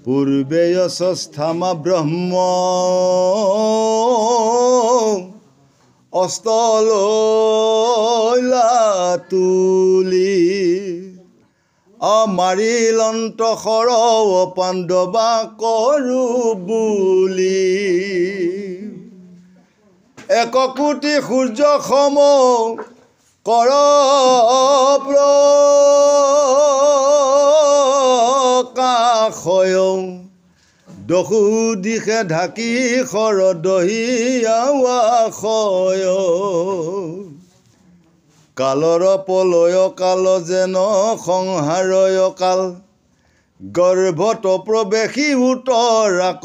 পূৰ্বে যশস্থামা ব্ৰহ্ম অস্তলৈলা তুলি মাৰিলন্ত সৰৱ পাণ্ডৱা কৰো বুলি এক কোটি সূৰ্য সম কৰ প্ৰকাশয় দহু দিশে ঢাকি সৰ দহিয়াৱাশয় কালৰ পলয় কাল যেন সংহাৰয় কাল গৰ্ভত প্ৰৱেশী উত্তৰাক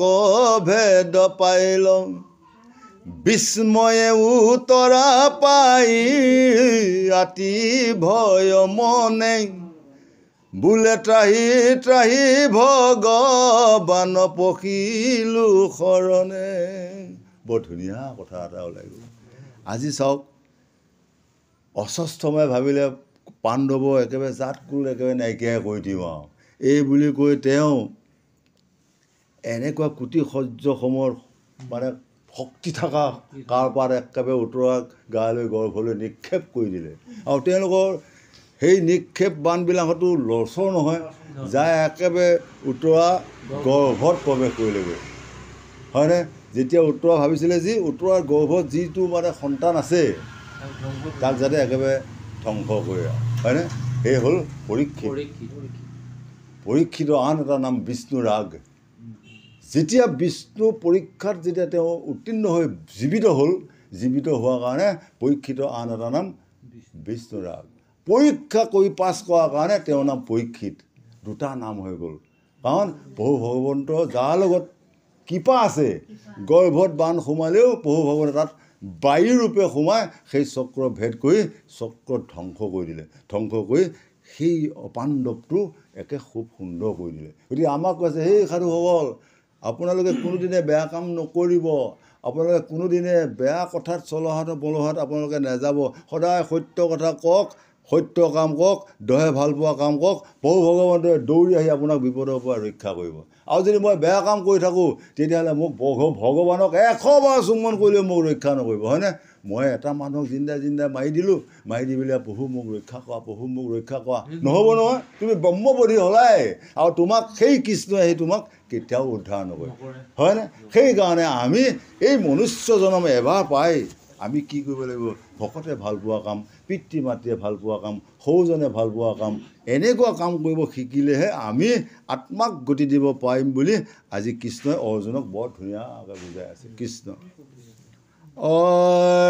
ভেদ পাইল বিস্ময়ে উতৰা পাই আতি ভয় মনে বোলে ত্ৰাহি ত্ৰাহি ভগৱান পখিলো শৰণে। বৰ ধুনীয়া কথা এটা ওলাই গ'ল। আজি চাওক, অস্বস্থমে ভাবিলে পাণ্ডৱ একেবাৰে জাত কুল একেবাৰে নাইকিয়া কৰি দিম আৰু এই বুলি কৈ তেওঁ এনেকুৱা কোটি সহ্যসমৰ মানে শক্তি থকা কাৰপাত একেবাৰে উত্তৰা গালৈ গৰ্ভলৈ নিক্ষেপ কৰি দিলে আৰু তেওঁলোকৰ সেই নিক্ষেপ বানবিলাকতো লৰচৰ নহয়, যায় একেবাৰে উত্তৰা গৰ্ভত প্ৰৱেশ কৰিলেগৈ, হয়নে? যেতিয়া উত্তৰা ভাবিছিলে যি উত্তৰাৰ গৰ্ভত যিটো মানে সন্তান আছে তাক যাতে একেবাৰে ধ্বংস কৰে, হয়নে? সেই হ'ল পৰীক্ষিত। পৰীক্ষিতৰ আন এটা নাম বিষ্ণু ৰাগ। যেতিয়া বিষ্ণু পৰীক্ষাত যেতিয়া তেওঁ উত্তীৰ্ণ হৈ জীৱিত হ'ল, জীৱিত হোৱাৰ কাৰণে পৰীক্ষিতৰ আন এটা নাম বিষ্ণু ৰাগ। পৰীক্ষা কৰি পাছ কৰাৰ কাৰণে তেওঁৰ নাম পৰীক্ষিত। দুটা নাম হৈ গ'ল, কাৰণ প্ৰভু ভগৱন্তৰ যাৰ লগত কৃপা আছে, গৰ্ভত বান সোমালেও প্ৰভু ভগৱন্তে তাত বায়ুৰূপে সোমাই সেই চক্ৰ ভেদ কৰি চক্ৰ ধ্বংস কৰি দিলে, ধ্বংস কৰি সেই পাণ্ডৱটো একে খুব সুন্দৰ কৰি দিলে। গতিকে আমাক কৈছে, সেই সাধুসকল, আপোনালোকে কোনোদিনে বেয়া কাম নকৰিব, আপোনালোকে কোনোদিনে বেয়া কথাত চলহাত বলহাত আপোনালোকে নাযাব, সদায় সত্য কথা কওক, সত্য কাম কৰক, দহে ভাল পোৱা কাম কৰক, প্ৰভু ভগৱন্তে দৌৰি আহি আপোনাক বিপদৰ পৰা ৰক্ষা কৰিব। আৰু যদি মই বেয়া কাম কৰি থাকোঁ তেতিয়াহ'লে মোক ভগৱানক 100 বাৰ চুম্বন কৰিলেও মোক ৰক্ষা নকৰিব, হয়নে? মই এটা মানুহক জিন্দা জিন্দা মাৰি দিলোঁ, মাৰি দি পেলাই প্ৰভু মোক ৰক্ষা কৰা, প্ৰভু মোক ৰক্ষা কৰা, নহ'ব নহয়। তুমি ব্ৰহ্মবধি হলাই আৰু তোমাক সেই কৃষ্ণই আহি তোমাক কেতিয়াও উদ্ধাৰ নকৰে, হয়নে? সেইকাৰণে আমি এই মনুষ্য জন্ম এবাৰ পাই আমি কি কৰিব লাগিব? ভকতে ভাল পোৱা কাম, পিতৃ মাতৃয়ে ভাল পোৱা কাম, সৌজনে ভাল পোৱা কাম, এনেকুৱা কাম কৰিব শিকিলেহে আমি আত্মাক গতি দিব পাৰিম বুলি আজি কৃষ্ণই অৰ্জুনক বৰ ধুনীয়াকৈ বুজাই আছে। কৃষ্ণ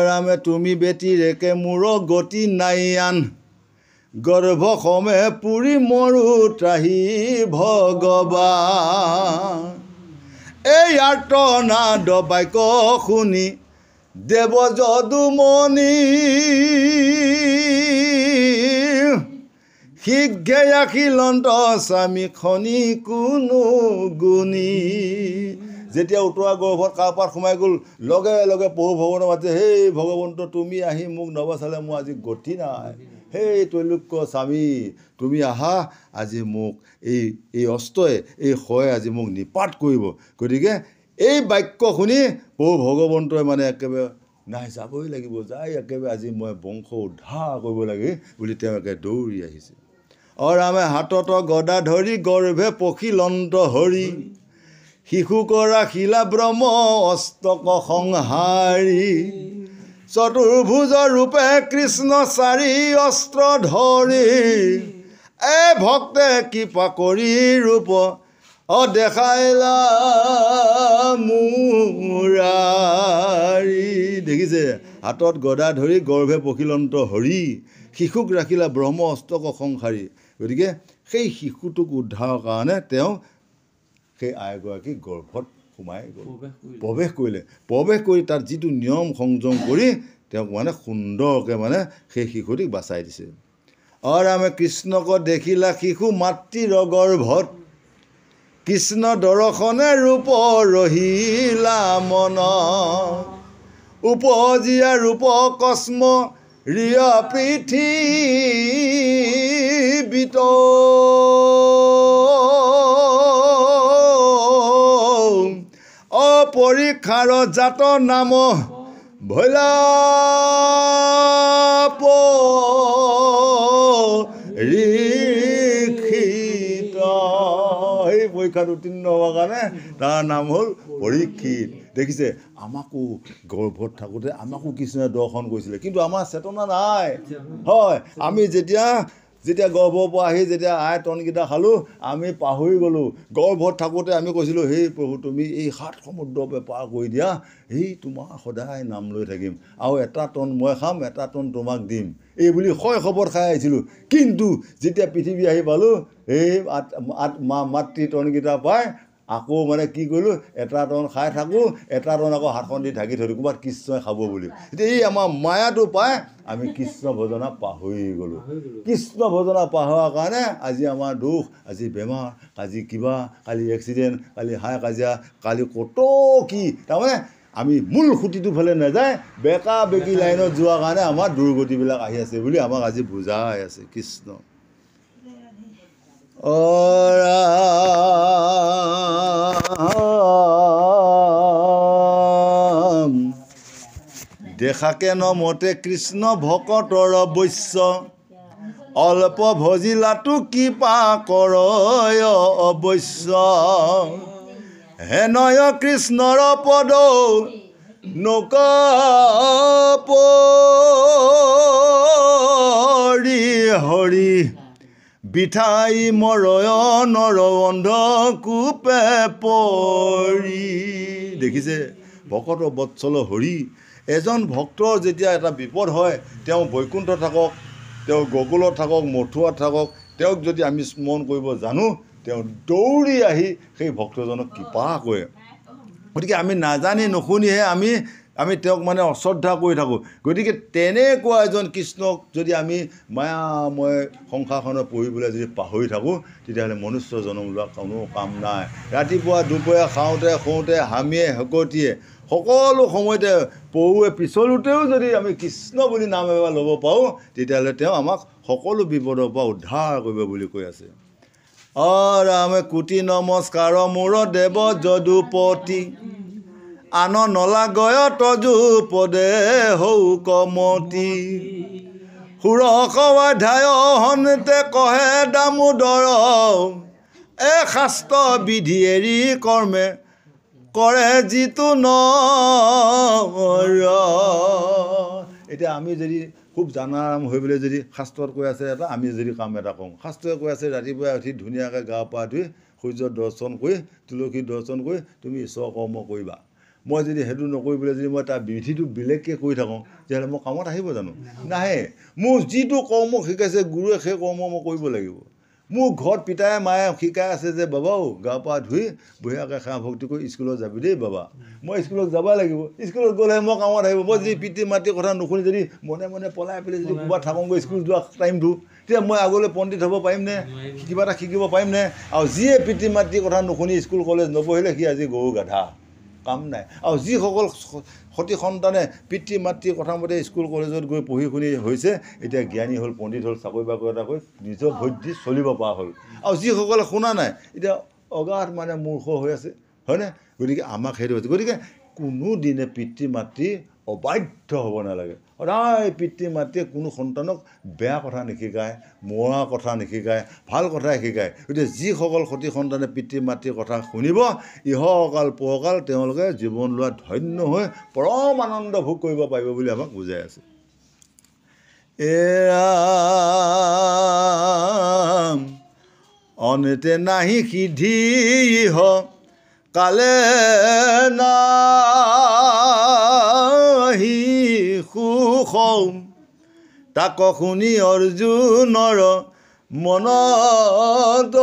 ৰামে তুমি বেটিৰেকে মোৰ গতি নাই আন, গৰ্ভ সমে পুৰি মৰো ত্ৰাহি ভগৱান। এই আৰ্তনাদ বাক্য শুনি দেৱ যদুমণি শীঘ্ৰে আখিলন্ত স্বামী খনি কোনো গুণী। যেতিয়া উত্তৰা গৰ্ভত কাৰপাত সোমাই গ'ল, লগে লগে প্ৰভু ভগৱানে মাতিছে, সেই ভগৱন্ত তুমি আহি মোক নবচালে মোৰ আজি গতি নাই, সেই তৈলোক্য স্বামী তুমি আহা, আজি মোক এই অস্ত্ৰই এই শয়ে আজি মোক নিপাত কৰিব। গতিকে এই বাক্য শুনি প্ৰভু ভগৱন্তই মানে একেবাৰে নাই যাবই লাগিব, যাই একেবাৰে আজি মই বংশ উদ্ধাৰ কৰিব লাগে বুলি তেওঁ একে দৌৰি আহিছে। ৰামে হাতত গদা ধৰি গৰ্ভে পখিলন্ত হৰি, শিশুক ৰাখিলা ব্ৰহ্ম অষ্টক সংহাৰী। চতুৰ্ভুজ ৰূপে কৃষ্ণ চাৰি অস্ত্ৰ ধৰি, ভক্তে কৃপা কৰি ৰূপ দেখাইলা মুৰাৰী। দেখিছে, হাতত গদা ধৰি গৰ্ভে পখিলন্ত হৰি, শিশুক ৰাখিলা ব্ৰহ্ম অষ্টক সংসাৰী। গতিকে সেই শিশুটোক উদ্ধাৰৰ কাৰণে তেওঁ সেই আইগৰাকী গৰ্ভত সোমাই গ'ল, প্ৰৱেশ কৰিলে। প্ৰৱেশ কৰি তাত যিটো নিয়ম সংযম কৰি তেওঁক মানে সুন্দৰকৈ মানে সেই শিশুটিক বাচাই দিছে। ৰামে কৃষ্ণক দেখিলা শিশু মাতৃৰ গৰ্ভত, কৃষ্ণ দৰ্শনে ৰূপ ৰহিলা মন, উপজিয়া ৰূপ কস্ম ৰিয় পৃথিৱী পৰীক্ষিত অপৰীক্ষাৰ জাত নাম ভৈলা পৰীক্ষিত এই পৰীক্ষাত উত্তীৰ্ণ হোৱাৰ কাৰণে তাৰ নাম হ'ল পৰীক্ষিত দেখিছে আমাকো গৰ্ভত থাকোঁতে আমাকো কৃষ্ণই দৰ্শন কৰিছিলে কিন্তু আমাৰ চেতনা নাই হয় আমি যেতিয়া গৰ্ভৰ পৰা আহি যেতিয়া আয়তনকেইটা খালোঁ আমি পাহৰি গ'লোঁ গৰ্ভত থাকোঁতে আমি কৈছিলোঁ সেই প্ৰভু তুমি এই 7 সমুদ্ৰ পাৰ কৰি দিয়া এই তোমাৰ সদায় নাম লৈ থাকিম আৰু এটা টন মই খাম এটা টন তোমাক দিম এই বুলি শৈশৱত খাই আহিছিলোঁ কিন্তু যেতিয়া পৃথিৱী আহি পালোঁ এই মাতৃ টনকেইটা পাই আকৌ মানে কি কৰিলোঁ এটা টন খাই থাকোঁ এটা টন আকৌ হাতখন দি ঢাকি থৈ দিওঁ ক'ৰবাত কৃষ্ণই খাব বুলি এতিয়া এই আমাৰ মায়াটো পাই আমি কৃষ্ণ ভজনা পাহৰি গ'লোঁ কৃষ্ণ ভজনা পাহৰাৰ কাৰণে আজি আমাৰ দুখ আজি বেমাৰ আজি কিবা কালি এক্সিডেণ্ট কালি হাই কাজিয়া কালি কত কি তাৰমানে আমি মূল খুঁটিটো ফালে নাযায় বেকা বেকি লাইনত যোৱাৰ কাৰণে আমাৰ দুৰ্গতিবিলাক আহি আছে বুলি আমাক আজি বুজাই আছে কৃষ্ণ দেখাকে নমতে কৃষ্ণ ভকতৰ বৈশ্য অল্প ভজিলাটো কৃপা কৰ অৱশ্য হেনয় কৃষ্ণৰ পদ নকৰি হৰি বিঠাই মৰয় নৰ অন্ধ কোপে পৰি দেখিছে ভকত বৎসল হৰি এজন ভক্তৰ যেতিয়া এটা বিপদ হয় তেওঁ বৈকুণ্ঠ থাকক তেওঁ গকুলত থাকক মথুৰাত থাকক তেওঁক যদি আমি স্মৰণ কৰিব জানো তেওঁ দৌৰি আহি সেই ভক্তজনক কৃপা কৰে গতিকে আমি নাজানি নুশুনিহে আমি তেওঁক মানে অশ্ৰদ্ধা কৰি থাকোঁ গতিকে তেনেকুৱা এজন কৃষ্ণক যদি আমি মায়াময় সংসাৰখনত পঢ়িবলৈ যদি পাহৰি থাকোঁ তেতিয়াহ'লে মনুষ্য জন্ম লোৱা কোনো কাম নাই ৰাতিপুৱা দুপৰীয়া খাওঁতে শুওঁতে হামিয়ে হেকটিয়ে সকলো সময়তে পঢ়ুৱে পিছলোতেও যদি আমি কৃষ্ণ বুলি নাম এবাৰ ল'ব পাৰোঁ তেতিয়াহ'লে তেওঁ আমাক সকলো বিপদৰ পৰা উদ্ধাৰ কৰিব বুলি কৈ আছে ৰামে কোটি নমস্কাৰ মোৰ দেৱ যদুপতি আন নলাগয় তজু পদে হৌ কমতি সুৰস অধ্যায় হনতে কহে দামোদৰ এ শাস্ত্ৰ বিধি এৰি কৰ্মে কৰে যিটো নৰ এতিয়া আমি যদি খুব জানাৰাম হৈ পেলাই যদি শাস্ত্ৰত কৈ আছে এটা আমি যদি কাম এটা কৰোঁ শাস্ত্ৰই কৈ আছে ৰাতিপুৱা উঠি ধুনীয়াকৈ গা পা ধুই সূৰ্য দৰ্শন কৰি তুলসী দৰ্শন কৰি তুমি ঈশ্বৰ কৰ্ম কৰিবা মই যদি সেইটো নকৰি পেলাই যদি মই তাৰ বিধিটো বেলেগকৈ কৰি থাকোঁ তেতিয়াহ'লে মই কামত আহিব জানো নাহে মোৰ যিটো কৰ্ম শিকাইছে গুৰুৱে সেই কৰ্ম মই কৰিব লাগিব মোৰ ঘৰত পিতাই মায়ে শিকাই আছে যে বাবাও গা পা ধুই বঢ়িয়াকৈ সেৱা ভক্তি কৰি স্কুলত যাবি দেই বাবা মই স্কুলত যাব লাগিব স্কুলত গ'লেহে মই কামত আহিব মই যদি পিতৃ মাতৃৰ কথা নুশুনি যদি মনে মনে পলাই পেলাই যদি ক'ৰবাত থাকোঁগৈ স্কুল যোৱা টাইমটো তেতিয়া মই আগলৈ পণ্ডিত হ'ব পাৰিমনে কিবা এটা শিকিব পাৰিমনে আৰু যিয়ে পিতৃ মাতৃৰ কথা নুশুনি স্কুল কলেজ নপঢ়িলে সি আজি গৰু গাধা কাম নাই আৰু যিসকল সতি সন্তানে পিতৃ মাতৃৰ কথা মতে স্কুল কলেজত গৈ পঢ়ি শুনি হৈছে এতিয়া জ্ঞানী হ'ল পণ্ডিত হ'ল চাকৰি বাকৰি এটা কৰি নিজৰ ভৰিত দি চলিব পৰা হ'ল আৰু যিসকলে শুনা নাই এতিয়া অগাধ মানে মূৰ্খ হৈ আছে হয়নে গতিকে আমাক সেইটো হৈছে গতিকে কোনোদিনে পিতৃ মাতৃ অবাধ্য হ'ব নালাগে সদায় পিতৃ মাতৃয়ে কোনো সন্তানক বেয়া কথা নিশিকায় মৰা কথা নিশিকায় ভাল কথাই শিকায় গতিকে যিসকল সতি সন্তানে পিতৃ মাতৃৰ কথা শুনিব ইহকাল পৰকাল তেওঁলোকে জীৱন লোৱা ধন্য হৈ পৰম আনন্দ ভোগ কৰিব পাৰিব বুলি আমাক বুজাই আছে অনেতে নাহি সিদ্ধি ইহ কালে নাহি সুখ তাক শুনি অৰ্জুনৰ মনত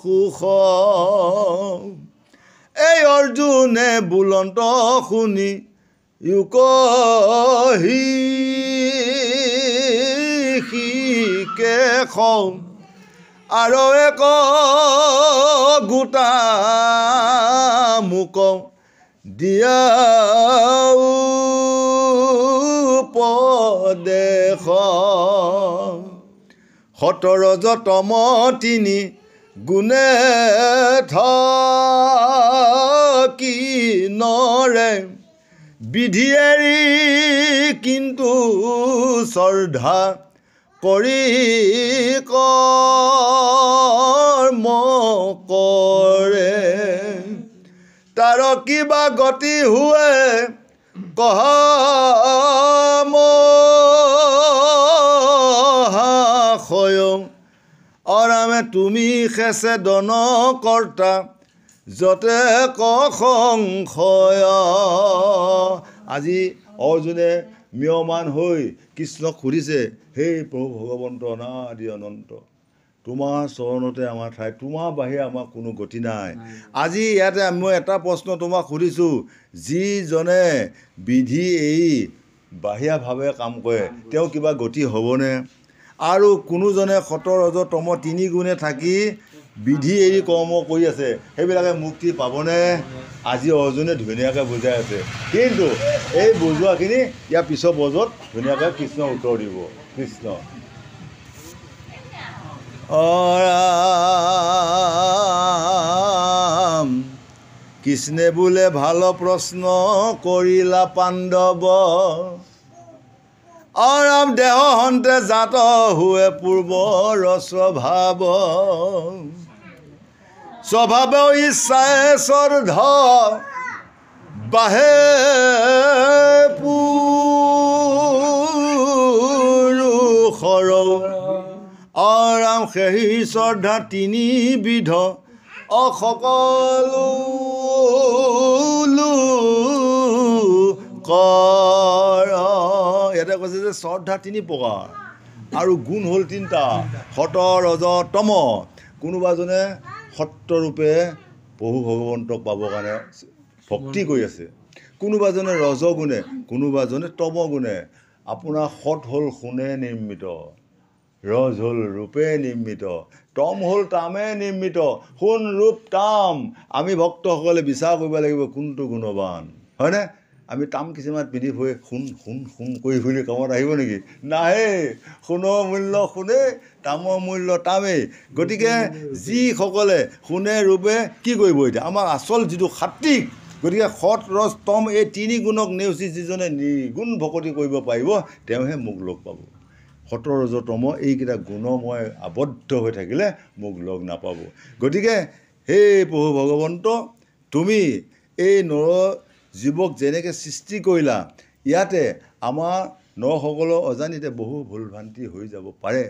সুখ এই অৰ্জুনে বুলন্ত শুনি ইউকহি শিকে আৰু এক গোটা মোক দিয়া উপদেশ সত ৰজ তম তিনি গুণে থাকি নৰে বিধি এৰি কিন্তু শ্ৰদ্ধা কৰি কৰ্ম কৰে তাৰ কিবা গতি হুৱে কহামহাশয় অৰামে তুমি খেছে দন কৰ্তা যতে সংশয় আজি অৰ্জুনে ম্ৰিয়মান হৈ কৃষ্ণক সুধিছে হে প্ৰভু ভগৱন্ত অনাদি অনন্ত তোমাৰ চৰণতে আমাৰ ঠাই তোমাৰ বাহিৰে আমাৰ কোনো গতি নাই আজি ইয়াতে মই এটা প্ৰশ্ন তোমাক সুধিছোঁ যিজনে বিধি এৰি বাহিৰাভাৱে কাম কৰে তেওঁ কিবা গতি হ'বনে আৰু কোনোজনে সত ৰজ তম তিনি গুণে থাকি বিধি এৰি কৰ্ম কৰি আছে সেইবিলাকে মুক্তি পাবনে আজি অৰ্জুনে ধুনীয়াকৈ বুজাই আছে কিন্তু এই বুজোৱাখিনি ইয়াৰ পিছৰ বজত ধুনীয়াকৈ কৃষ্ণ উত্তৰ দিব কৃষ্ণ ৰাম কৃষ্ণে বোলে ভাল প্ৰশ্ন কৰিলা পাণ্ডৱ ৰাম দেহ হন্তে জাত হুৱে পূৰ্বৰ স্বভাৱে ইচ্ছাই শ্ৰদ্ধা বাহে পুৰুষৰ ৰাম সেই শ্ৰদ্ধা তিনিবিধ সকলো ইয়াতে কৈছে যে শ্ৰদ্ধা তিনি প্ৰকাৰ আৰু গুণ হ'ল তিনিটা সত ৰজ তম কোনোবাজনে সত্যৰূপে প্ৰভু ভগৱন্তক পাবৰ কাৰণে ভক্তি কৰি আছে কোনোবাজনে ৰজগুণে কোনোবাজনে তমগুণে আপোনাৰ সৎ হ'ল সোণে নিৰ্মিত ৰজ হ'ল ৰূপে নিৰ্মিত তম হ'ল তামে নিৰ্মিত সোণ ৰূপ তাম আমি ভক্তসকলে বিচাৰ কৰিব লাগিব কোনটো গুণৱান হয়নে আমি তাম কিছুমান পিন্ধি হৈ সোণ সোণ সোণ কৰি ফুৰি কামত আহিব নেকি নাহে সোণৰ মূল্য সোণেই তামৰ মূল্য তামেই গতিকে যিসকলে সোণে ৰূপে কি কৰিব এতিয়া আমাৰ আচল যিটো সাত্বিক গতিকে সৎ ৰজ তম এই তিনি গুণক নেওচি যিজনে নিৰ্গুণ ভকতি কৰিব পাৰিব তেওঁহে মোক লগ পাব সত ৰজ তম এইকেইটা গুণময় আবদ্ধ হৈ থাকিলে মোক লগ নাপাব গতিকে হে প্ৰভু ভগৱন্ত তুমি এই নৰ জীৱক যেনেকৈ সৃষ্টি কৰিলা ইয়াতে আমাৰ নৰসকলৰ অজানিতে বহু ভুল ভ্ৰান্তি হৈ যাব পাৰে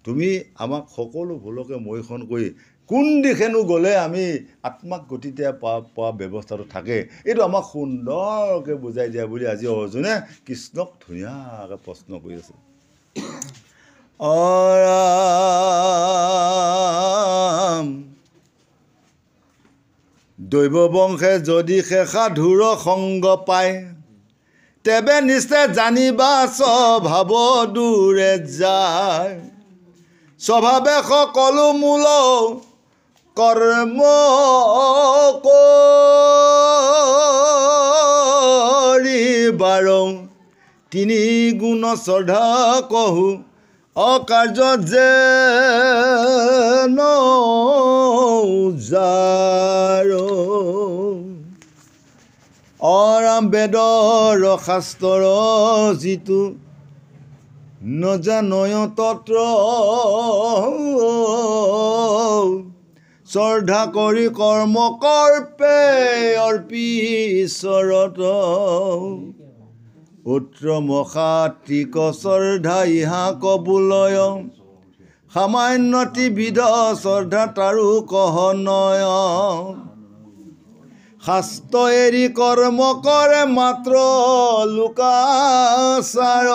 তুমি আমাক সকলো ভুলকে মৰিখন কৰি কোন দিশেনো গ'লে আমি আত্মাক গতিতে পোৱা ব্যৱস্থাটো থাকে এইটো আমাক সুন্দৰকৈ বুজাই দিয়া বুলি আজি অৰ্জুনে কৃষ্ণক ধুনীয়াকৈ প্ৰশ্ন কৰি আছে দৈৱ বংশে যদি সাধুৰ সংগ পায় তেবে নিশ্চয় জানিবা স্বভাৱ দূৰে যায় স্বভাৱে সকলো মূল কৰ্ম কৰিবাৰ তিনি গুণ শ্ৰদ্ধা কহো অকাৰ্য যে নজাৰ অৰাম বেদৰ শাস্ত্ৰৰ যিটো নজানয় তত্ৰ শ্ৰদ্ধা কৰি কৰ্ম কৰ্পে অৰ্পিশ্বৰত উত্তম সাত্বিক শ্ৰদ্ধা ইহা কবুলয় সামান্য ত্ৰিবিধ শ্ৰদ্ধা তাৰো কহনয় শাস্ত্ৰ এৰি কৰ্ম কৰে মাত্ৰ লোকাচাৰ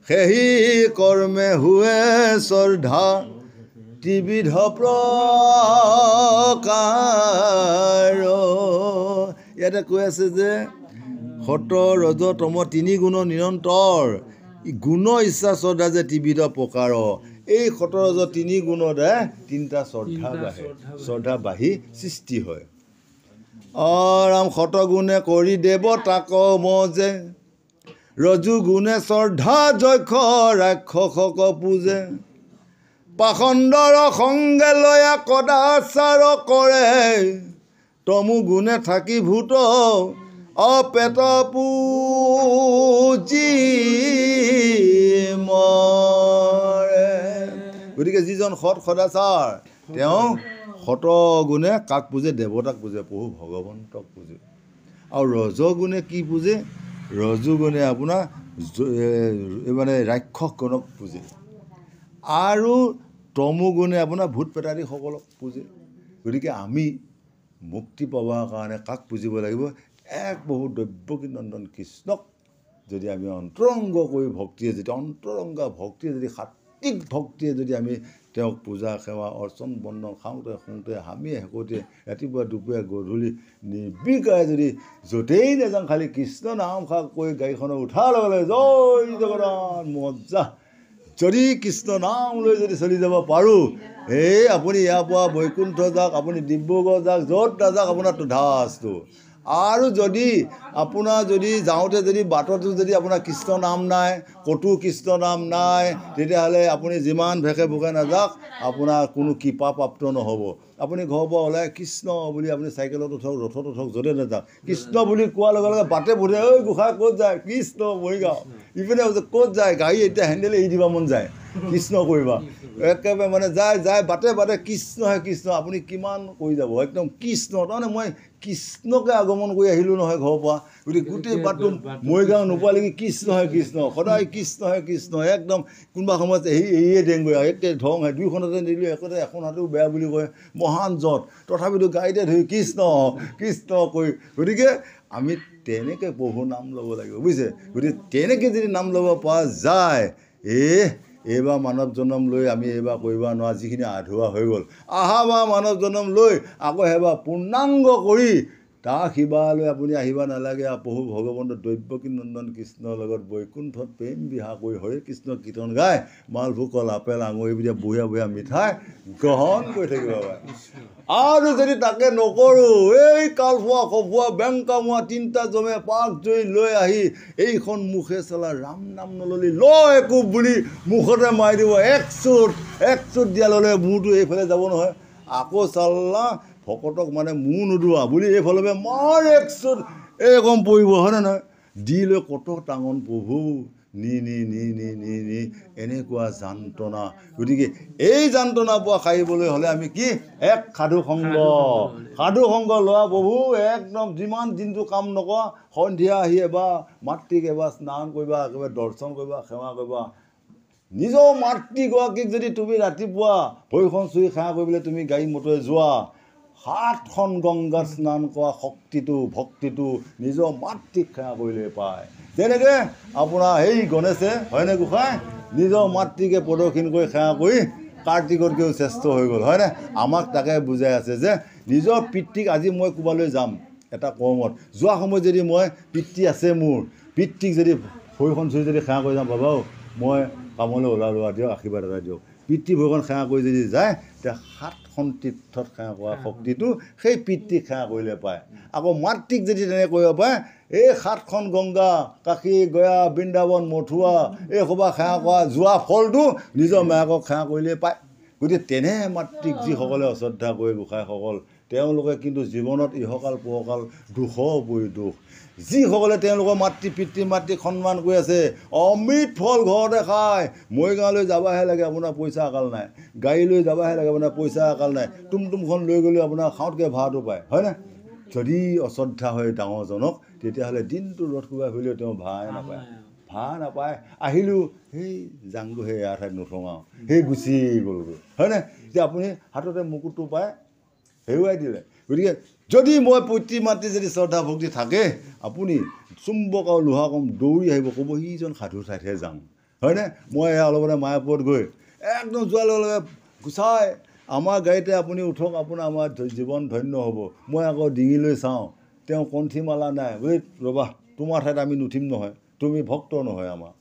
সেই কৰ্মে হুৱে শ্ৰদ্ধা ত্ৰিবিধ প্ৰকাৰ ইয়াতে কৈ আছে যে সত ৰজ তম তিনি গুণ নিৰন্তৰ গুণ ইচ্ছা শ্ৰদ্ধা যে ত্ৰিবিধ প্ৰকাৰ এই সত ৰজ তিনি গুণতে তিনিটা শ্ৰদ্ধা বাঢ়ে শ্ৰদ্ধা বাঢ়ি সৃষ্টি হয় ৰাম শতগুণে কৰি দেৱতাক মজে ৰজু গুণে শ্ৰদ্ধা যক্ষ ৰাক্ষসক পূজে পাখণ্ডৰ সংগে লয়া কদাচাৰ কৰে তমু গুণে থাকি ভূত অপেট পুজি মৰে। গতিকে যিজন সৎ সদাচাৰ তেওঁ শতগুণে কাক পূজে দেৱতাক পূজে প্ৰভু ভগৱন্তক পূজে আৰু ৰজগুণে কি পূজে ৰজুগুণে আপোনাৰ মানে ৰাক্ষসগণক পূজে আৰু তমুগুণে আপোনাৰ ভূত প্ৰেতাদিসকলক পূজে। গতিকে আমি মুক্তি পাবৰ কাৰণে কাক পুজিব লাগিব এক বহু দৈৱকীনন্দন কৃষ্ণক যদি আমি অন্তৰংগ কৰি ভক্তিয়ে যদি অন্তৰংগ ভক্তিয়ে যদি সাত্বিক ভক্তিয়ে যদি আমি তেওঁক পূজা সেৱা অৰ্চন বন্দন খাওঁতে শুওঁতে হামিয়ে শেকোতে ৰাতিপুৱা দুপৰীয়া গধূলি নিৰ্বিকাৰে যদি য'তেই নাযাওঁ খালি কৃষ্ণ নাম খাক কৈ গাড়ীখনত উঠাৰ লগে লগে জয় জগন্নাথ মজ্জা যদি কৃষ্ণ নাম লৈ যদি চলি যাব পাৰোঁ এই আপুনি ইয়াৰ পৰা বৈকুণ্ঠ যাওক আপুনি ডিব্ৰুগড় যাওক য'ত নাযাওক আপোনাৰ ধাচটো আৰু যদি আপোনাৰ যদি যাওঁতে যদি বাটতো যদি আপোনাৰ কৃষ্ণ নাম নাই ক'তো কৃষ্ণ নাম নাই তেতিয়াহ'লে আপুনি যিমান ভেকে ভোকে নাযাওক আপোনাৰ কোনো কৃপা প্ৰাপ্ত নহ'ব। আপুনি ঘৰৰ পৰা ওলাই কৃষ্ণ বুলি আপুনি চাইকেলত উঠক ৰথত উঠক য'তে নাযাওক কৃষ্ণ বুলি কোৱাৰ লগে লগে বাটে বুধে ঐ গোসাঁই ক'ত যায় কৃষ্ণ মৰিগাঁও ইপিনে ক'ত যায় গাড়ী এতিয়া হেণ্ডেল এৰি দিব মন যায় কৃষ্ণ কৰিবা একেবাৰে মানে যায় যায় বাটে বাটে কৃষ্ণহে কৃষ্ণ আপুনি কিমান কৰি যাব একদম কৃষ্ণ তাৰমানে মই কৃষ্ণকে আগমন কৰি আহিলোঁ নহয় ঘৰৰ পৰা গতিকে গোটেই বাটটো মৰিগাঁও নোপোৱালৈকে কৃষ্ণহে কৃষ্ণ সদায় কৃষ্ণহে কৃষ্ণ একদম কোনোবা সময়ত এৰিয়ে দেংগৈ আৰু একে ধং হয় দুইখনতে নিদিলোঁ একোতে এখন হাতেও বেয়া বুলি কয় মহান যত তথাপিতো গাড়ীতে ধৰি কৃষ্ণ কৃষ্ণ কৰি গতিকে আমি তেনেকৈ প্ৰভুৰ নাম ল'ব লাগিব বুজিছে। গতিকে তেনেকৈ যদি নাম ল'ব পৰা যায় এইবাৰ মানৱ জন্ম লৈ আমি এইবাৰ কৰিব নোৱাৰা যিখিনি আধৰুৱা হৈ গ'ল অহাবাৰ মানৱ জন্ম লৈ আকৌ সেইবাৰ পূৰ্ণাংগ কৰি তাৰ শিৱালৈ আপুনি আহিব নালাগে আৰু প্ৰভু ভগৱন্ত দৈৱকীনন্দন কৃষ্ণৰ লগত বৈকুণ্ঠত প্ৰেম বিহা কৰি হৰে কৃষ্ণ কীৰ্তন গাই মালভোগ কল আপেল আঙুৰি বিধে বঢ়িয়া বঢ়িয়া মিঠাই গ্ৰহণ কৰি থাকিব পাৰে। আৰু যদি তাকে নকৰোঁ এই কালফুৱা খফুৱা বেংকামুৱা তিনিটা জমে পাক জৰি লৈ আহি এইখন মুখে চলা ৰাম নাম নললি ল একো বুলি মুখতে মাৰি দিব এক চুট দিয়া ল'লে মূৰটো এইফালে যাব নহয় আকৌ চাল্লা ভকতক মানে মূৰ নোদোৱা বুলি এইফালে মাৰ এক চুট এই কম পৰিব হয়নে নহয় দি লৈ কত টাঙন প্ৰভু নি নি নি নি নি নি এনেকুৱা যন্ত্ৰণা। গতিকে এই যন্ত্ৰণাৰ পৰা সাৰিবলৈ হ'লে আমি কি এক সাধু সংগ লোৱা প্ৰভু একদম যিমান দিনটো কাম নকৰা সন্ধিয়া আহি এবাৰ মাতৃক এবাৰ স্নান কৰিবা একেবাৰে দৰ্শন কৰিবা সেৱা কৰিবা নিজৰ মাতৃগৰাকীক যদি তুমি ৰাতিপুৱা ভৰিখন চুই সেৱা কৰিবলৈ তুমি গাড়ী মটৰে যোৱা 7খন গংগাত স্নান কৰা শক্তিটো ভক্তিটো নিজৰ মাতৃক সেৱা কৰিলে পায়। তেনেকৈ আপোনাৰ সেই গণেশে হয়নে গোসাঁই নিজৰ মাতৃকে প্ৰদক্ষিণ কৰি সেৱা কৰি কাৰ্তিকতকৈও শ্ৰেষ্ঠ হৈ গ'ল হয়নে। আমাক তাকে বুজাই আছে যে নিজৰ পিতৃক আজি মই ক'ৰবালৈ যাম এটা কৰ্মত যোৱা সময়ত যদি মই পিতৃ আছে মোৰ পিতৃক যদি ভৰিখন চুই যদি সেৱা কৰি যাম বাবাও মই কামলৈ ওলালোঁ দিয়ক আশীৰ্বাদ এটা দিয়ক পিতৃ ভৰিখন সেৱা কৰি যদি যায় তেতিয়া 7খন তীৰ্থত সেৱা কৰা শক্তিটো সেই পিতৃক সেৱা কৰিলে পায়। আকৌ মাতৃক যদি তেনেকৈ কৰিব পাৰে এই 7খন গংগা কাশী গয়া বৃন্দাবন মথুৰা এই সভা সেৱা কৰা যোৱা ফলটো নিজৰ মাকক সেৱা কৰিলে পায়। গতিকে তেনে মাতৃক যিসকলে অশ্ৰদ্ধা কৰে গোসাঁইসকল তেওঁলোকে কিন্তু জীৱনত ইহকাল পৰকাল দুখৰ উপৰি দুখ যিসকলে তেওঁলোকৰ পিতৃ মাতৃক সন্মান কৰি আছে অমৃত ফল ঘৰতে খায় মৰিগাঁৱলৈ যাবহে লাগে আপোনাৰ পইচা আকাল নাই গাড়ী লৈ যাবহে লাগে আপোনাৰ পইচা আকাল নাই টুমটুমখন লৈ গ'লেও আপোনাৰ খাওঁতকৈ ভাড়াটো পায় হয়নে। যদি অশ্ৰদ্ধা হয় ডাঙৰজনক তেতিয়াহ'লে দিনটো ৰথ কোবাই ফুৰিলেও তেওঁ ভাড়া নাপায় আহিলোঁ সেই জাংটো সেই এয়া ঠাইত নথওঁ আৰু সেই গুচি গ'লগৈ হয়নে। এতিয়া আপুনি হাততে মুকুটটো পায় হেৰুৱাই দিলে। গতিকে যদি মই পিতৃ মাতৃ যদি শ্ৰদ্ধা ভক্তি থাকে আপুনি চুম্বক আৰু লোহা কম দৌৰি আহিব ক'ব সিজন সাধু ঠাইতহে যাওঁ হয়নে। মই এয়া অলপতে মায়াপুৰত গৈ একদম যোৱাৰ লগে লগে গোসাঁই আমাৰ গাড়ীতে আপুনি উঠক আপোনাৰ আমাৰ জীৱন ধন্য হ'ব। মই আকৌ ডিঙি লৈ চাওঁ তেওঁ কণ্ঠীমালা নাই ঐ ৰ'বা তোমাৰ ঠাইত আমি নুঠিম নহয় তুমি ভক্ত নহয় আমাৰ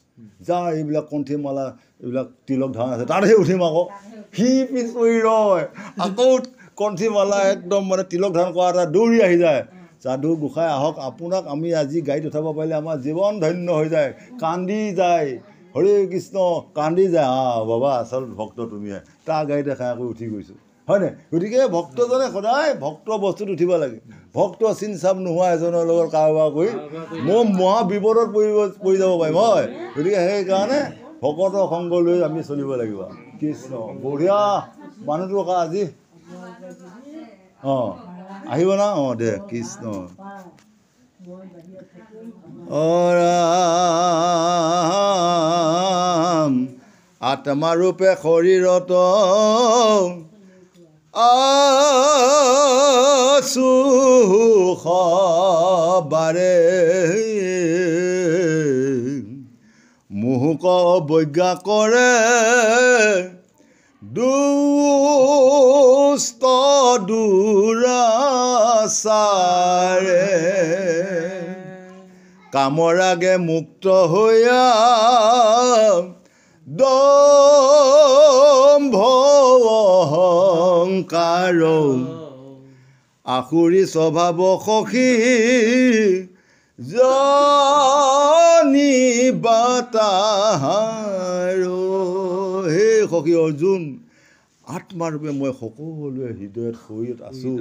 যাৰ এইবিলাক কণ্ঠীমালা এইবিলাক তিলক ধাৰণ আছে তাতহে উঠিম আকৌ সি পিছ পৰি ৰয় আকৌ কণ্ঠীমালা একদম মানে তিলক ধাৰণ কৰা এটা দৌৰি আহি যায় সাধু গোসাঁই আহক, আপোনাক আমি আজি গাড়ীত উঠাব পাৰিলে আমাৰ জীৱন ধন্য হৈ যায়, কান্দি যায়, হৰে কৃষ্ণ কান্দি যায়। বাবা আচল ভক্ত তুমিহে, তাৰ গাড়ীতে খাই কৰি উঠি গৈছোঁ, হয়নে? গতিকে ভক্তজনে সদায় ভক্ত বস্তুত উঠিব লাগে। ভক্ত চিন চাপ নোহোৱা এজনৰ লগত কাৰোবাৰ কৰি মই মহা বিপদত পৰি যাব পাৰিম, হয়। গতিকে সেইকাৰণে ভকতৰ সংগ লৈ আমি চলিব লাগিব। কৃষ্ণ বঢ়িয়া মানুহটো আজি আহিব না? দে কৃষ্ণ। ৰাম আত্মাৰূপে শৰীৰত আছো সবাৰে, মোহক অৱজ্ঞা কৰে দুষ্ট দুৰাচাৰে, কামৰাগে মুক্ত হৈয়া দম্ভ অহংকাৰ, আসুৰী স্বভাৱ সখী জানিবা তাহাৰ। হে সখী অৰ্জুন, আত্মাৰূপে মই সকলোৱে হৃদয়ত শৰীৰত আছোঁ,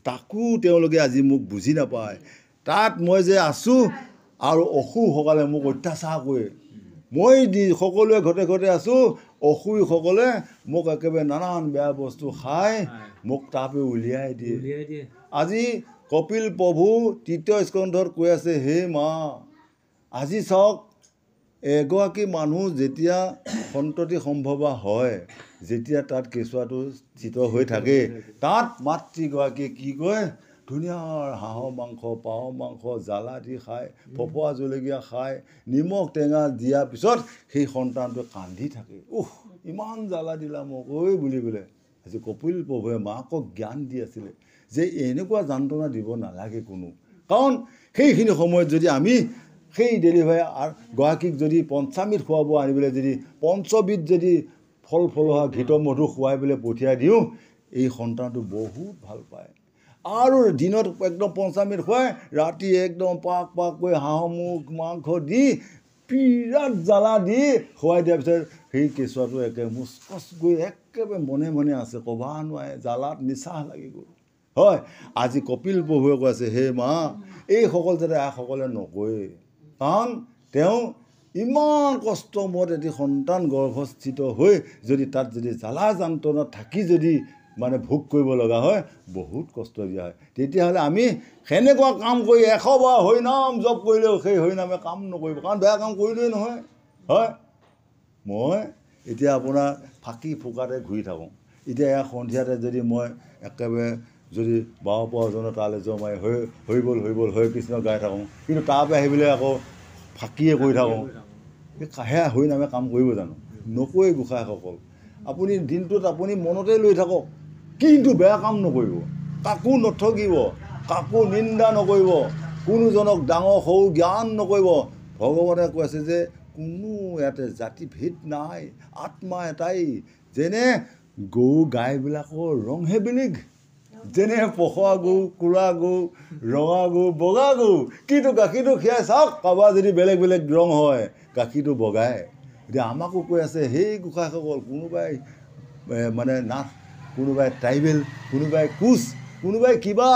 তাকো তেওঁলোকে আজি মোক বুজি নাপায়। তাত মই যে আছোঁ আৰু অসুৰসকলে মোক অত্যাচাৰ কৰে, মই সকলোৱে ঘৰতে ঘৰতে আছোঁ, অসুৰীসকলে মোক একেবাৰে নানান বেয়া বস্তু খাই মোক তাৰপৰা উলিয়াই দিয়ে। আজি কপিল প্ৰভু ৩য় স্কন্ধত কৈ আছে, হে মা আজি চাওক, এগৰাকী মানুহ যেতিয়া সন্ততি সম্ভৱা হয়, যেতিয়া তাত কেঁচুৱাটো চিত হৈ থাকে, তাত মাতৃগৰাকীয়ে কি কয়, ধুনীয়া হাঁহৰ মাংস, পাৰ মাংস জ্বালা দি খায়, ফপৰা জলকীয়া খায়, নিমখ টেঙা দিয়াৰ পিছত সেই সন্তানটোৱে কান্দি থাকে, ইমান জ্বালা দিলা মোক ঐ বুলি বোলে। আজি কপিল প্ৰভুৱে মাকক জ্ঞান দি আছিলে যে এনেকুৱা যন্ত্ৰণা দিব নালাগে কোনো। কাৰণ সেইখিনি সময়ত যদি আমি সেই ডেলিভাৰী গৰাকীক যদি পঞ্চামৃত খোৱাব আনিবলৈ যদি পঞ্চবিধ যদি ফল ফলহা ঘৃত মধু খুৱাই পেলাই পঠিয়াই দিওঁ, এই সন্তানটো বহুত ভাল পায়। আৰু দিনত একদম পঞ্চামৃত খুৱাই, ৰাতি একদম পাক পাককৈ হাঁহৰ মাংস দি বিৰাট জ্বালা দি খুৱাই দিয়াৰ পিছত সেই কেঁচুৱাটো একে মুচকচ গৈ একেবাৰে মনে মনে আছে, ক'ব নোৱাৰে, জ্বালাত নিচাহ লাগি গ'ল, হয়। আজি কপিল প্ৰভুৱে কৈ আছে, হে মা এইসকল যাতে আইসকলে নকয়ে, কাৰণ তেওঁ ইমান কষ্ট মত এটি সন্তান গৰ্ভস্থিত হৈ যদি তাত যদি জ্বালা যন্ত্ৰণা থাকি যদি মানে ভোগ কৰিব লগা হয়, বহুত কষ্ট দিয়া হয়। তেতিয়াহ'লে আমি সেনেকুৱা কাম কৰি 100 বাৰ হৰিনাম জপ কৰিলেও সেই হৰিনামে কাম নকৰিব, কাৰণ বেয়া কাম কৰিলেই নহয়, হয়। মই এতিয়া আপোনাৰ ফাঁকি ফুকাতে ঘূৰি থাকোঁ। এতিয়া এয়া সন্ধিয়াতে যদি মই একেবাৰে যদি 12-15জনৰ তালৈ যোৱা মাৰি হৈ গ'ল হৰে কৃষ্ণ গাই থাকোঁ, কিন্তু তাৰপৰা আহি পেলাই আকৌ ফাঁকিয়ে কৰি থাকোঁ, সেয়া হৰিনামে কাম কৰিব জানো? নকৰে গোসাঁইসকল। আপুনি দিনটোত আপুনি মনতে লৈ থাকক, কিন্তু বেয়া কাম নকৰিব, কাকো নঠগিব, কাকো নিন্দা নকৰিব, কোনোজনক ডাঙৰ সৰু জ্ঞান নকৰিব। ভগৱানে কৈছে যে কোনো ইয়াতে জাতি ভেদ নাই, আত্মা এটাই। যেনে গৰু গাইবিলাকৰ ৰংহে বেলেগ, যেনে পখোৱা গৰু, কোলা গৰু, ৰঙা গৰু, বগা গৰু, কিন্তু গাখীৰটো খীৰাই চাওক, কাৰোবাৰ যদি বেলেগ বেলেগ ৰং হয়, গাখীৰটো বগাই। এতিয়া আমাকো কৈ আছে, সেই গোসাঁইসকল, কোনোবাই মানে নাথ, কোনোবাই ট্ৰাইবেল, কোনোবাই কোচ, কোনোবাই কিবা,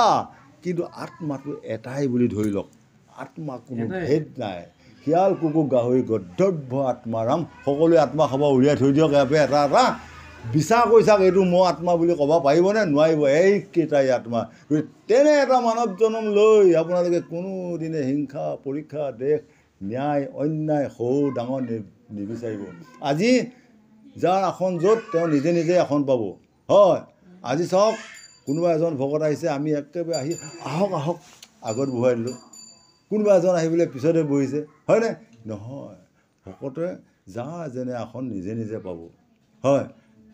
কিন্তু আত্মাটো এটাই বুলি ধৰি লওক, আত্মা কোনো ভেদ নাই। শিয়াল কুকুৰ গাহৰি গদ্ধৰ্ভ আত্মাৰাম, সকলোৱে আত্মা খাব উলিয়াই থৈ দিয়ক, ইয়াৰ পৰা এটা এটা বিচাৰ কৰি চাওক, এইটো মই আত্মা বুলি ক'ব পাৰিবনে? নোৱাৰিব, এইকেইটাই আত্মা। তেনে এটা মানৱ জন্ম লৈ আপোনালোকে কোনোদিনে হিংসা পৰীক্ষা দেশ ন্যায় অন্যায় সৰু ডাঙৰ নিবিচাৰিব। আজি যাৰ আসন য'ত, তেওঁ নিজে নিজে আসন পাব, হয়। আজি চাওক, কোনোবা এজন ভকত আহিছে, আমি একেবাৰে আহি আহক আহক আগত বহাই দিলোঁ, কোনোবা এজন আহি পেলাই পিছতে বহিছে, হয়নে? নহয়, ভকতে যাৰ যেনে আসন নিজে নিজে পাব, হয়।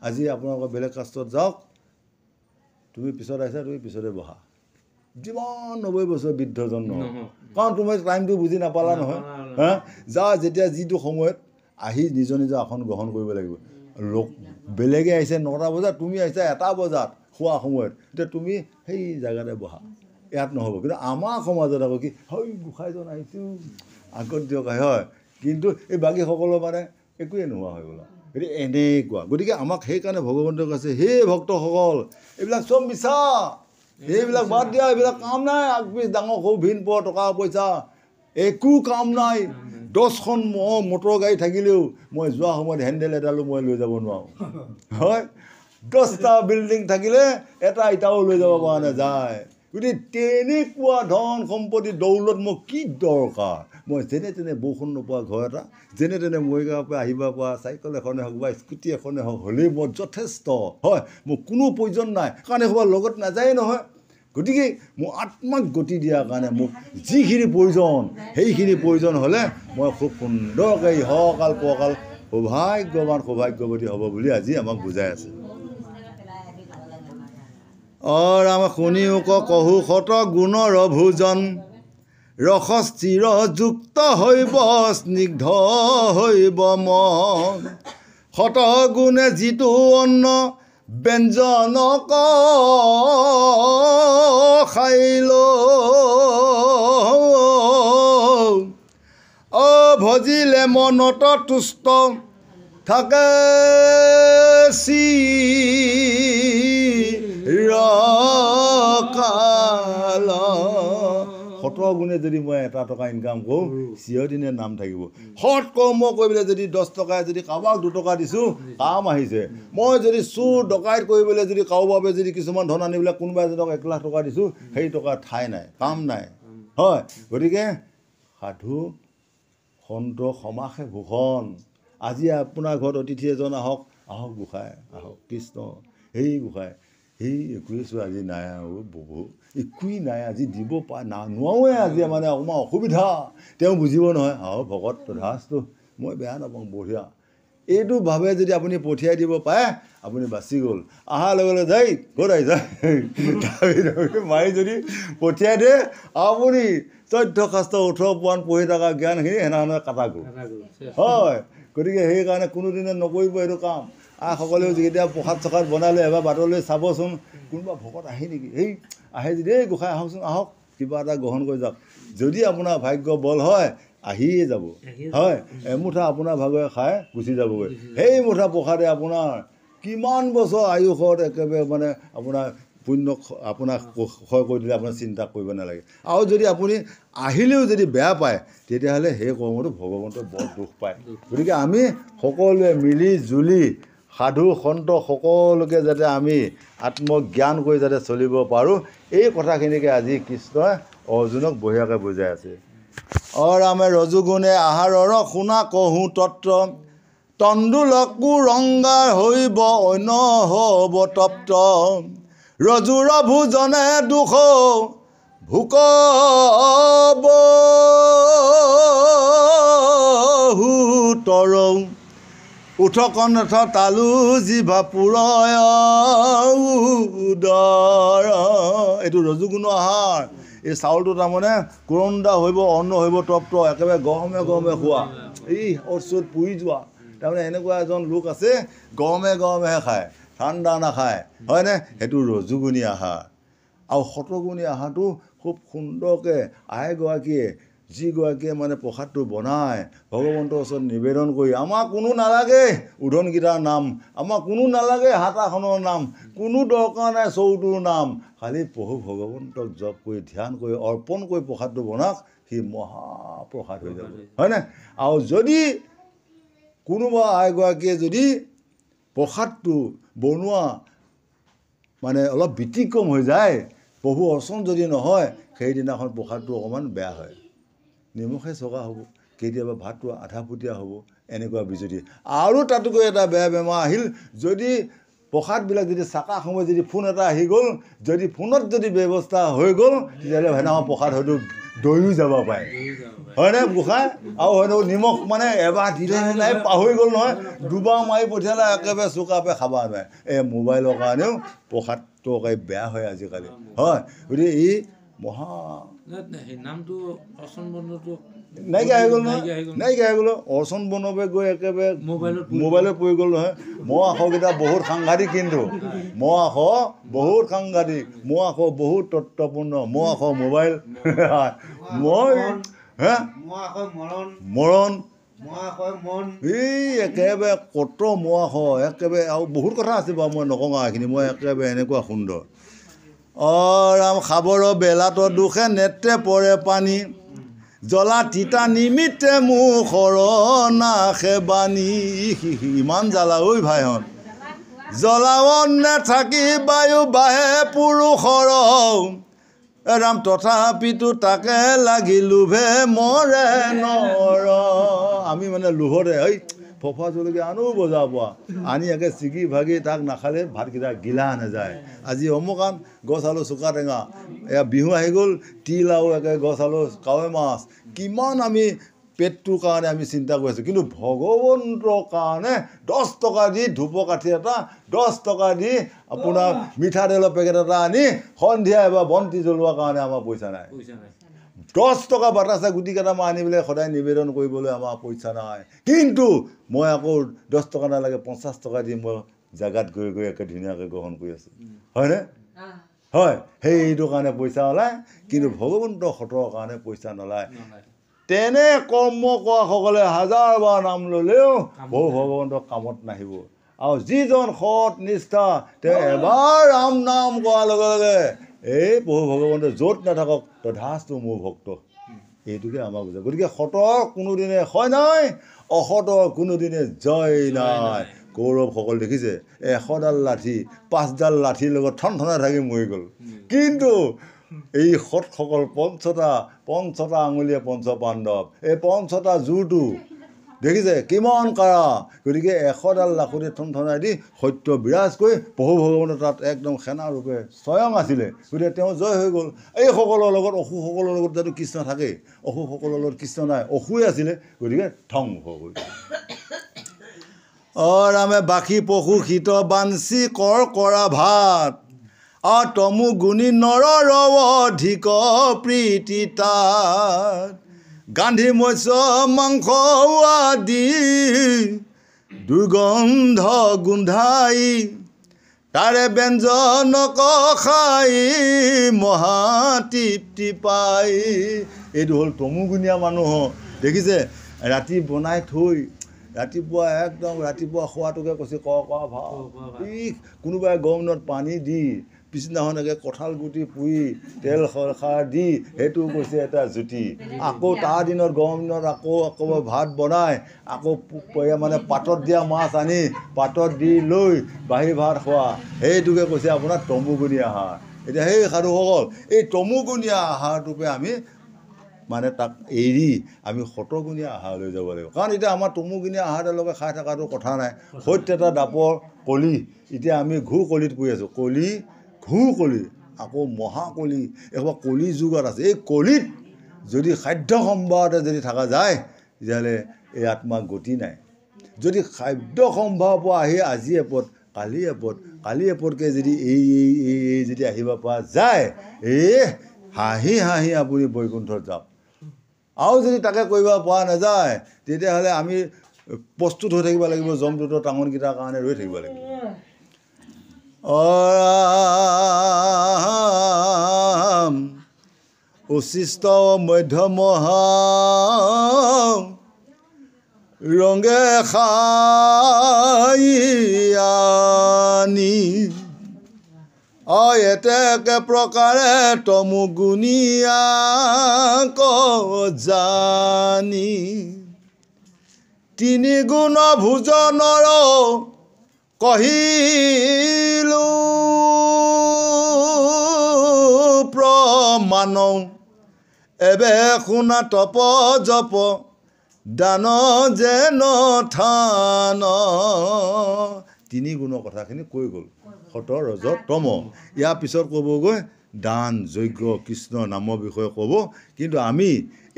আজি আপোনালোকৰ বেলেগ কাষ্টত যাওক, তুমি পিছত আহিছা, তুমি পিছতে বহা, যিমান 90 বছৰ বৃদ্ধজন নহয়, কাৰণ তুমি টাইমটো বুজি নাপালা নহয়, হা। যাৰ যেতিয়া যিটো সময়ত আহি নিজৰ নিজৰ আসন গ্ৰহণ কৰিব লাগিব। বেলেগে আহিছে 9টা বজাত, তুমি আহিছা 1টা বজাত শোৱা সময়ত, এতিয়া তুমি সেই জেগাতে বহা, ইয়াত নহ'ব কিন্তু আমাৰ সমাজত আকৌ কি হয় গোসাঁইজন আহিছোঁ আগত দিয়ক হয় কিন্তু এই বাকীসকলৰ মানে একোৱে নোহোৱা হৈ গ'ল গতিকে এনেকুৱা গতিকে আমাক সেইকাৰণে ভগৱন্তই কৈছে হে ভক্তসকল এইবিলাক চব মিছা এইবিলাক বাদ দিয়া এইবিলাক কাম নাই আগপিছ ডাঙৰ সৰু ভিন পোৱা টকা পইচা একো কাম নাই 10খন মটৰ গাড়ী থাকিলেও মই যোৱা সময়ত হেণ্ডেল এডালো মই লৈ যাব নোৱাৰোঁ হয় 10টা বিল্ডিং থাকিলে এটা ইটাও লৈ যাব পৰা নাযায় গতিকে তেনেকুৱা ধন সম্পত্তি দৌলত মোক কি দৰকাৰ মই যেনে তেনে বৰষুণ নোপোৱা ঘৰ এটা যেনে তেনে মৰিগাঁৱৰ পৰা আহিব পৰা চাইকেল এখনে হওক বা স্কুটি এখনে হওক হ'লেই মই যথেষ্ট হয় মোৰ কোনো প্ৰয়োজন নাই কাৰণ এসোপা লগত নাযায়েই নহয় গতিকে মোৰ আত্মাক গতি দিয়াৰ কাৰণে মোক যিখিনি প্ৰয়োজন সেইখিনি প্ৰয়োজন হ'লে মই খুব সুন্দৰকৈ ইহকাল পৰকাল সৌভাগ্যৱতী হ'ব বুলি আজি আমাক বুজাই আছে আমাৰ শুনিও কহু শত গুণৰ ভোজন ৰসস্থিৰ যুক্ত হৈব স্নিগ্ধ হৈব মন শত গুণে যিটো অন্ন ব্যঞ্জন খাইল ভজিলে মনত তুষ্ট থাকে চিৰকাল শত গুণে যদি মই এটা টকা ইনকাম কৰোঁ চিৰদিনে নাম থাকিব সৎ কৰ্ম কৰিবলৈ যদি 10 টকাই যদি কাৰোবাক 2 টকা দিছোঁ কাম আহিছে মই যদি চুৰ ডকাইত কৰিবলৈ যদি কাৰোবাৰ বাবে যদি কিছুমান ধন আনিবলৈ কোনোবা এজনক 1 লাখ টকা দিছোঁ সেই টকা ঠাই নাই কাম নাই হয় গতিকে সাধু সন্ত সমাসে ভূষণ আজি আপোনাৰ ঘৰত অতিথি এজন আহক আহক গোসাঁই আহক কৃষ্ণ সেই গোসাঁই সেই একোৱেই আজি নাই আৰু বহু একোৱেই নাই আজি দিব নোৱাৰোৱে আজি মানে অকণমান অসুবিধা তেওঁ বুজিব নহয় আহক ভকত তথাস্তু মই বেয়া নাপাওঁ বঢ়িয়া এইটো ভাৱে যদি আপুনি পঠিয়াই দিব পাৰে আপুনি বাচি গ'ল অহাৰ লগে লগে যাই ক'ত আহিছা মাৰি যদি পঠিয়াই দিয়ে আপুনি 14 শাস্ত্ৰ 18 পুৰাণ পঢ়ি থকা জ্ঞানখিনি সেনেধৰণে কাটা গ'ল হয় গতিকে সেইকাৰণে কোনোদিনে নকৰিব এইটো কাম সকলেও যেতিয়া প্ৰসাদ চসাদ বনালে এবাৰ বাটলৈ চাবচোন কোনোবা ভকত আহে নেকি সেই আহে যদি এই গোসাঁই আহকচোন আহক কিবা এটা গ্ৰহণ কৰি যাওক যদি আপোনাৰ ভাগ্য বল হয় আহিয়ে যাব হয় এমুঠা আপোনাৰ ভাগৰে খাই গুচি যাবগৈ সেই মুঠা প্ৰসাদে আপোনাৰ কিমান বছৰ আয়ুসত একেবাৰে মানে আপোনাৰ পুণ্য আপোনাক ক্ষয় কৰি দিলে আপোনাৰ চিন্তা কৰিব নালাগে আৰু যদি আপুনি আহিলেও যদি বেয়া পায় তেতিয়াহ'লে সেই কৰ্মটো ভগৱন্তই বৰ দুখ পায় গতিকে আমি সকলোৱে মিলি জুলি সাধু সন্ত সকলোকে যাতে আমি আত্মজ্ঞান কৰি যাতে চলিব পাৰোঁ এই কথাখিনিকে আজি কৃষ্ণই অৰ্জুনক বঢ়িয়াকৈ বুজাই আছে ৰামে ৰজুগুণে আহাৰৰ শুনা কহু তত্ত্ব তণ্ডুলকো ৰংগাৰ হৈব অন্য হ'ব তপ্ত ৰজুৰ ভোজনে দুখ ভোক তৰ উঠকণ্ঠ তালু জিভা পুৰয় উদৰ এইটো ৰজুগুণৰ আহাৰ এই চাউলটো তাৰমানে কুৰন্দা হৈব অন্ন হৈব তপ্ত একেবাৰে গৰমে গৰমে খোৱা এই অৰ্চত পুৰি যোৱা তাৰমানে এনেকুৱা এজন লোক আছে গৰমে গৰমেহে খায় ঠাণ্ডা নাখায় হয়নে সেইটো ৰজুগুণী আহাৰ আৰু শতগুণী আহাৰটো খুব সুন্দৰকৈ আইগৰাকীয়ে যিগৰাকীয়ে মানে প্ৰসাদটো বনায় ভগৱন্তৰ ওচৰত নিবেদন কৰি আমাৰ কোনো নালাগে উধনগীতাৰ নাম আমাৰ কোনো নালাগে হাতাখনৰ নাম কোনো দৰকাৰ নাই চৌটোৰ নাম খালি প্ৰভু ভগৱন্তক জপ কৰি ধ্যান কৰি অৰ্পণ কৰি প্ৰসাদটো বনাওক সি মহাপ্ৰসাদ হৈ যাব হয়নে আৰু যদি কোনোবা আইগৰাকীয়ে যদি প্ৰসাদটো বনোৱা মানে অলপ ব্যতিক্ৰম হৈ যায় প্ৰভু অৰ্চন যদি নহয় সেইদিনাখন প্ৰসাদটো অকণমান বেয়া হয় নিমখে চগা হ'ব কেতিয়াবা ভাতটো আধা ফুটীয়া হ'ব এনেকুৱা বিজুতি আৰু তাতোকৈ এটা বেয়া বেমাৰ আহিল যদি প্ৰসাদবিলাক যদি চাকা সময় যদি ফোন এটা আহি গ'ল যদি ফোনত যদি ব্যৱস্থা হৈ গ'ল তেতিয়াহ'লে সেইদিনাখন প্ৰসাদ হয়তো দৈও যাব পাৰে হয়নে গোসাঁই আৰু হয়তো নিমখ মানে এবাৰ দিলে নাই পাহৰি গ'ল নহয় দুবাৰ মাৰি পঠিয়ালে একেবাৰে চুকাপে খাব নোৱাৰে এই মোবাইলৰ কাৰণেও প্ৰসাদটো বেয়া হয় আজিকালি হয় গতিকে এই মহা নামটো অচন বন্ধুটো নাইকিয়া হৈ গ'ল নহয় নাইকিয়া হৈ গ'ল অৰ্চন বনবে গৈ একেবাৰে মোবাইলত পৰি গ'ল নহয় মোৰ আখৰকেইটা বহুত সাংঘাতিক কিন্তু মোৰ আখৰ বহুত সাংঘাতিক মোৰ আখৰ বহুত তত্ত্বপূৰ্ণ মোৰ আখৰ মোবাইল মই হে মৰণ এই একেবাৰে কত মোৰ আখৰ একেবাৰে আৰু বহুত কথা আছে বাৰু মই নকওঁ এইখিনি মই একেবাৰে এনেকুৱা সুন্দৰ ৰাম খাবৰ বেলাতৰ দুখে নেত্ৰে পৰে পানী জ্বলা তিতা নিমিত্তে মুখৰ নাখে বাণী ইমান জ্বালা ঐ ভাইহঁত জ্বলাৱন নেথাকি বায়ু বাহে পুৰুষৰ ৰাম তথাপিতো তাকে লাগি লোভে মৰে নৰ আমি মানে লোভতে এই ফফা জলকীয়া আনো বজাৰ পৰা আনি একে ছিগি ভাগি তাক নাখালে ভাতকেইটা গিলা নাযায় আজি অমুকান গছ আলু চুকা টেঙা এয়া বিহু আহি গ'ল তিল আৰু একে গছ আলু কাৱৈ মাছ কিমান আমি পেটটোৰ কাৰণে আমি চিন্তা কৰি আছোঁ কিন্তু ভগৱন্তৰ কাৰণে 10 টকা দি ধূপকাঠি এটা 10 টকা দি আপোনাৰ মিঠাতেলৰ পেকেট এটা আনি সন্ধিয়া এবাৰ বন্তি জ্বলোৱাৰ কাৰণে আমাৰ পইচা নাই 10 টকা বাটাচা গুটি কেইটামান আনি পেলাই সদায় নিবেদন কৰিবলৈ আমাৰ পইচা নাই কিন্তু মই আকৌ 10 টকা নালাগে 50 টকা দি মই জেগাত গৈ গৈ একে ধুনীয়াকৈ গ্ৰহণ কৰি আছোঁ হয়নে হয় সেইটো কাৰণে পইচা ওলায় কিন্তু ভগৱন্তৰ সতৰ কাৰণে পইচা নোলায় তেনে কৰ্ম কৰাসকলে হাজাৰবাৰ নাম ল'লেও বহু ভগৱন্তৰ কামত নাহিব আৰু যিজন সৎ নিষ্ঠা তেওঁ এবাৰ ৰাম নাম কোৱাৰ লগে লগে এই প্ৰভু ভগৱন্ত য'ত নাথাকক তথাস্তু মোৰ ভক্ত এইটোকে আমাক বুজায় গতিকে সতৰ কোনোদিনে হয় নাই অসতৰ কোনোদিনে জয় নাই কৌৰৱসকল দেখিছে 100ডাল লাঠি 5ডাল লাঠিৰ লগত ঠনঠনাই থাকি মৰি গ'ল কিন্তু এই সৎসকল পঞ্চটা আঙুলীয়ে পঞ্চ পাণ্ডৱ এই পঞ্চটা জোৰটো দেখিছে কিমান কাৰা গতিকে 100ডাল লাখুটি ঠনঠনাই দি সত্য বিৰাজ কৰি প্ৰভু ভগৱন্ত তাত একদম সেনাৰূপে স্বয়ং আছিলে গতিকে তেওঁ জয় হৈ গ'ল এইসকলৰ লগত অসুৰসকলৰ লগত যাতে কৃষ্ণ থাকে অসুৰসকলৰ লগত কৃষ্ণ নাই অসুৰে আছিলে গতিকে ধ্বংস হৈ ৰামে বাকী পশু শীত বাঞ্চি কৰ কৰা ভাত তমু গুণী নৰ অধিক প্ৰীতি তাত গান্ধী মৎস্য মাংস আদি দুৰ্গন্ধ গোন্ধাই তাৰে ব্যঞ্জনক খাই মহা তৃপ্তি পাই এইটো হ'ল তমুগুণীয়া মানুহ দেখিছে ৰাতি বনাই থৈ ৰাতিপুৱা একদম ৰাতিপুৱা খোৱাটোকে কৈছে কৰা ভাত কোনোবাই গৰম দিনত পানী দি পিছদিনাখন একে কঁঠাল গুটি পুৰি তেল খাৰ দি সেইটো কৈছে এটা জুতি আকৌ তাৰ দিনত গৰম দিনত আকৌ ভাত বনাই আকৌ মানে পাতত দিয়া মাছ আনি পাতত দি লৈ বাঢ়ি ভাত খোৱা সেইটোকে কৈছে আপোনাৰ তমুগুণীয়া আহাৰ এতিয়া সেই সাধুসকল এই তমুগুণীয়া আহাৰটোকে আমি মানে তাক এৰি আমি শতগুণীয়া আহাৰলৈ যাব লাগিব কাৰণ এতিয়া আমাৰ তমুগুণীয়া আহাৰৰ লগত খাই থকাটো কথা নাই সত্য এটা দাপৰ কলি এতিয়া আমি ঘূৰ কলিত পৰি আছোঁ কলি ঘূৰ কলি আকৌ মহাকলি এসোপা কলি যুগত আছে এই কলিত যদি খাদ্য সম্ভাৰতে যদি থকা যায় তেতিয়াহ'লে এই আত্মাৰ গতি নাই যদি খাদ্য সম্ভাৰৰ পৰা আহি আজি এপদ কালি এপদকৈ যদি এই যদি আহিব পৰা যায় হাঁহি হাঁহি আপুনি বৈকুণ্ঠত যাওক আৰু যদি তাকে কৰিব পৰা নাযায় তেতিয়াহ'লে আমি প্ৰস্তুত হৈ থাকিব লাগিব যমদূতৰ টাঙনকেইটাৰ কাৰণে ৰৈ থাকিব লাগিব উচিষ্ট মধ্যমহা ৰংগে খাইয়ানি এতেকে প্ৰকাৰে তমুগুণীয়া জানি তিনি গুণ ভোজনৰ কহিলো প্ৰমাণ এবে শুনা তপ জপ দান যেন থান তিনি গুণৰ কথাখিনি কৈ গ'ল সত ৰজ তম ইয়াৰ পিছত ক'বগৈ দান যজ্ঞ কৃষ্ণ নামৰ বিষয়ে ক'ব কিন্তু আমি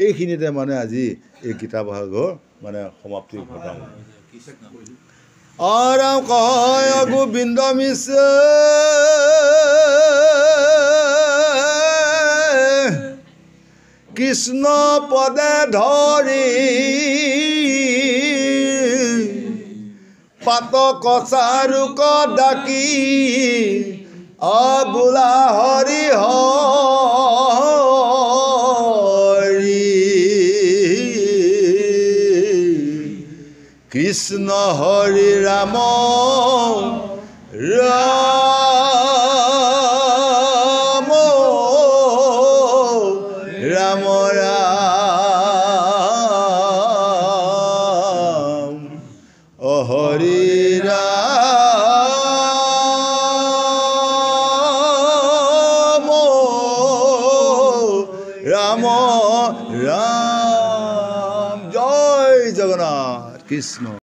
এইখিনিতে মানে আজি এই গীতা ভাগৰ মানে সমাপ্তি ঘটাম ৰাম কয় গোবিন্দ মিছে কৃষ্ণ পদে ধৰি পাত কচাৰুক ডাকি বোলা হৰি হৰি কৃষ্ণ হৰি ৰাম ৰাম ৰাম ৰাম হৰি ৰাম ৰাম ৰাম জয় জগন্নাথ কৃষ্ণ।